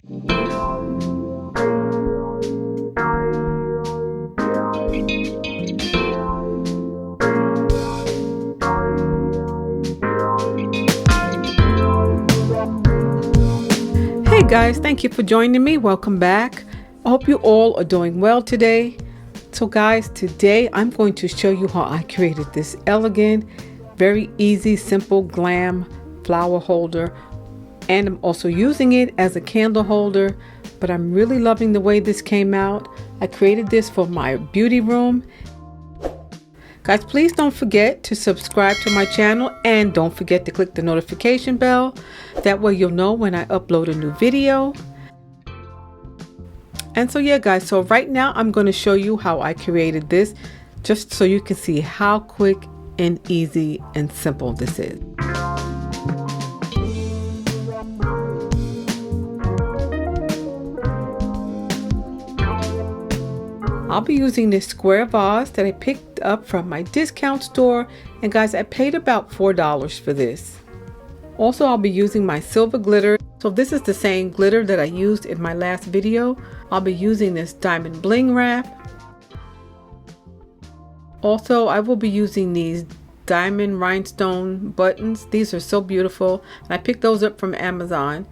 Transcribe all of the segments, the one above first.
Hey guys, thank you for joining me. Welcome back. I hope you all are doing well today. So guys, today I'm going to show you how I created this elegant, very easy, simple glam flower holder. And I'm also using it as a candle holder, but I'm really loving the way this came out. I created this for my beauty room. Guys, please don't forget to subscribe to my channel and don't forget to click the notification bell. That way you'll know when I upload a new video. And so yeah guys, so right now I'm going to show you how I created this, just so you can see how quick and easy and simple this is. I'll be using this square vase that I picked up from my discount store, and guys, I paid about $4 for this. Also, I'll be using my silver glitter. So this is the same glitter that I used in my last video. I'll be using this diamond bling wrap. Also, I will be using these diamond rhinestone buttons. These are so beautiful, and I picked those up from Amazon.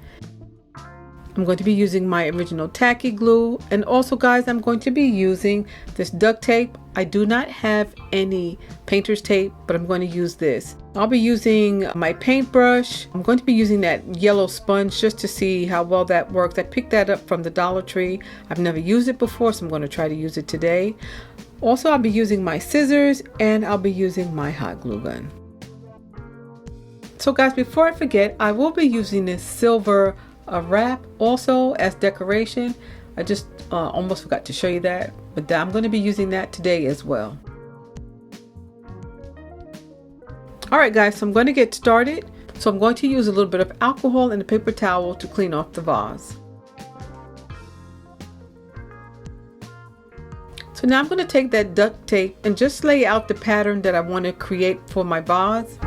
I'm going to be using my original tacky glue, and also guys, I'm going to be using this duct tape. I do not have any painter's tape, but I'm going to use this. I'll be using my paintbrush. I'm going to be using that yellow sponge just to see how well that works. I picked that up from the Dollar Tree. I've never used it before, so I'm going to try to use it today. Also, I'll be using my scissors, and I'll be using my hot glue gun. So guys, before I forget, I will be using this silver wrap also as decoration. I just almost forgot to show you that, but I'm going to be using that today as well. Alright guys, so I'm going to get started. So I'm going to use a little bit of alcohol and a paper towel to clean off the vase. So now I'm going to take that duct tape and just lay out the pattern that I want to create for my vase.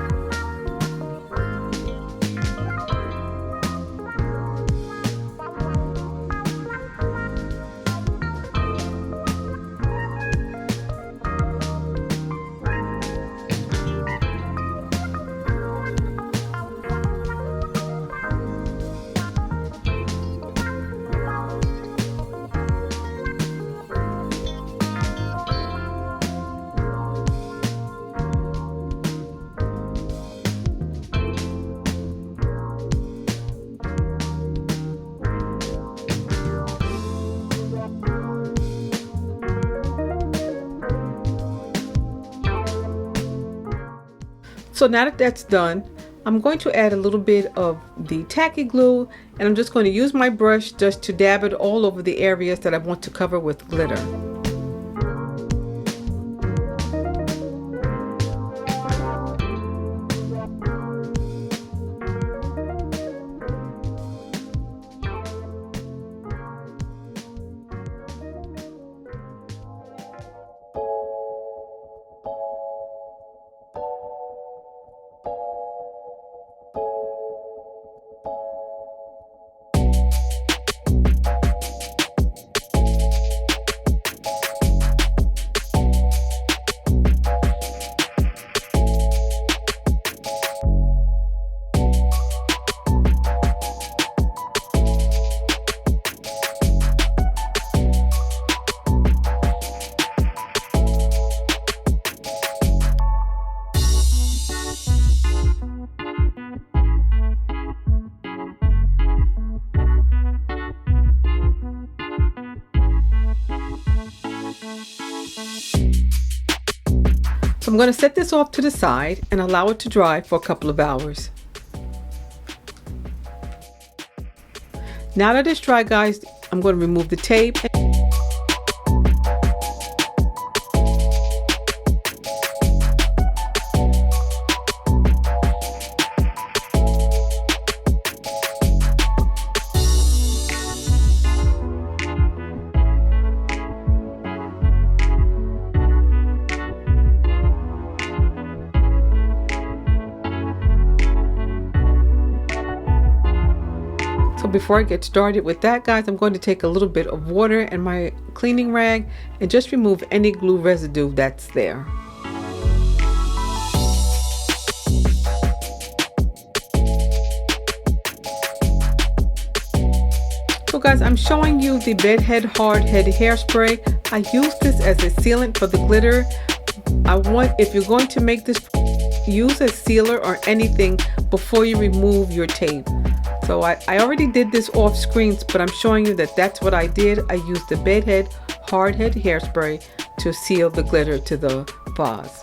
So now that that's done, I'm going to add a little bit of the tacky glue, and I'm just going to use my brush just to dab it all over the areas that I want to cover with glitter. So I'm going to set this off to the side and allow it to dry for a couple of hours. Now that it's dry guys, I'm going to remove the tape. before I get started with that, guys, I'm going to take a little bit of water and my cleaning rag and just remove any glue residue that's there. So guys, I'm showing you the bedhead hard head hairspray. I use this as a sealant for the glitter. If you're going to make this, use a sealer or anything before you remove your tape. So I already did this off screens, but I'm showing you that that's what I did. I used the bedhead hard head hairspray to seal the glitter to the vase.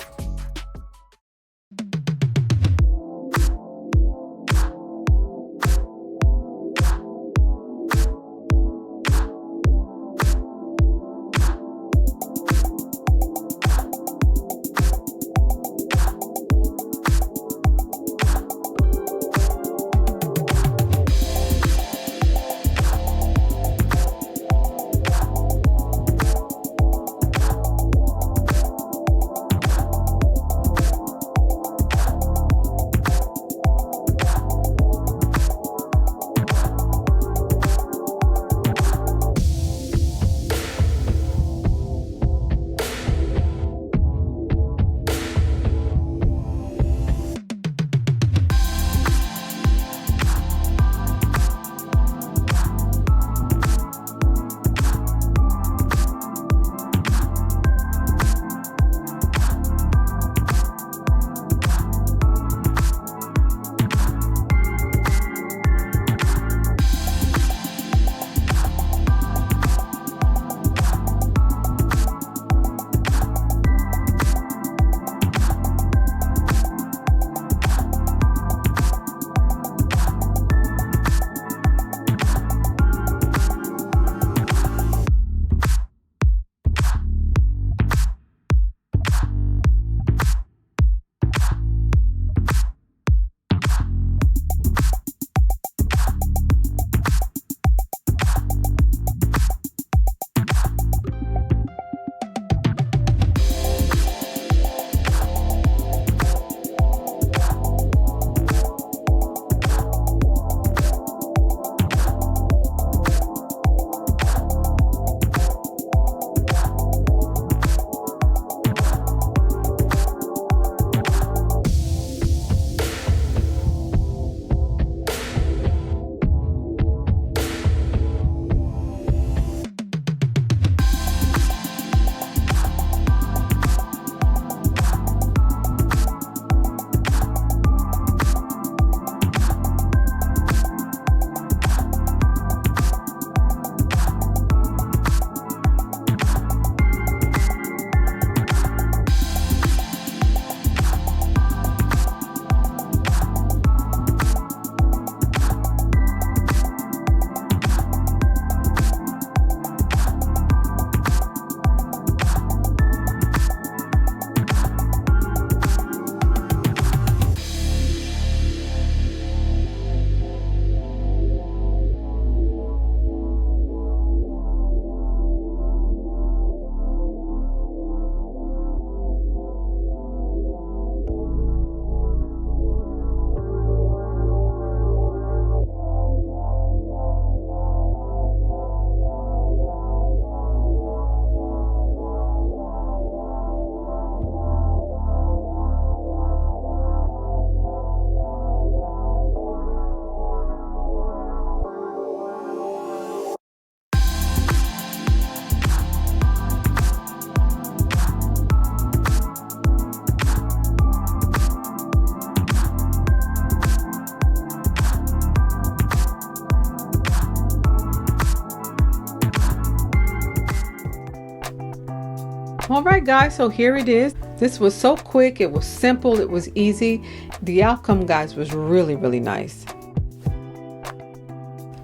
Alright guys, so here it is. This was so quick, it was simple, it was easy. The outcome, guys, was really nice.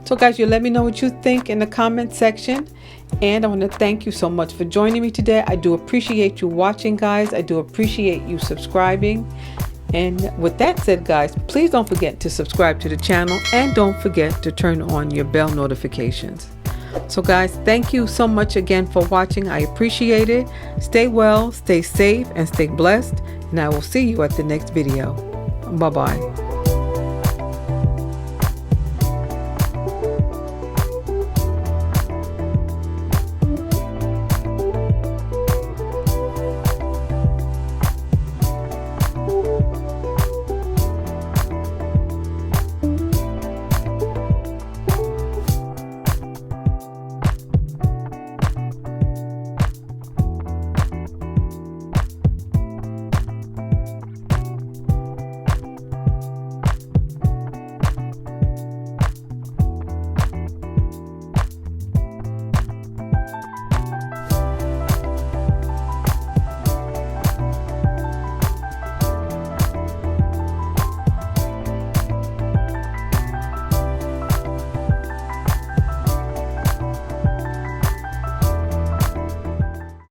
So guys, you let me know what you think in the comment section. And I want to thank you so much for joining me today. I do appreciate you watching, guys. I do appreciate you subscribing. And with that said, guys, please don't forget to subscribe to the channel and don't forget to turn on your bell notifications. So guys, thank you so much again for watching. I appreciate it. Stay well, stay safe, and stay blessed. And I will see you at the next video. Bye-bye.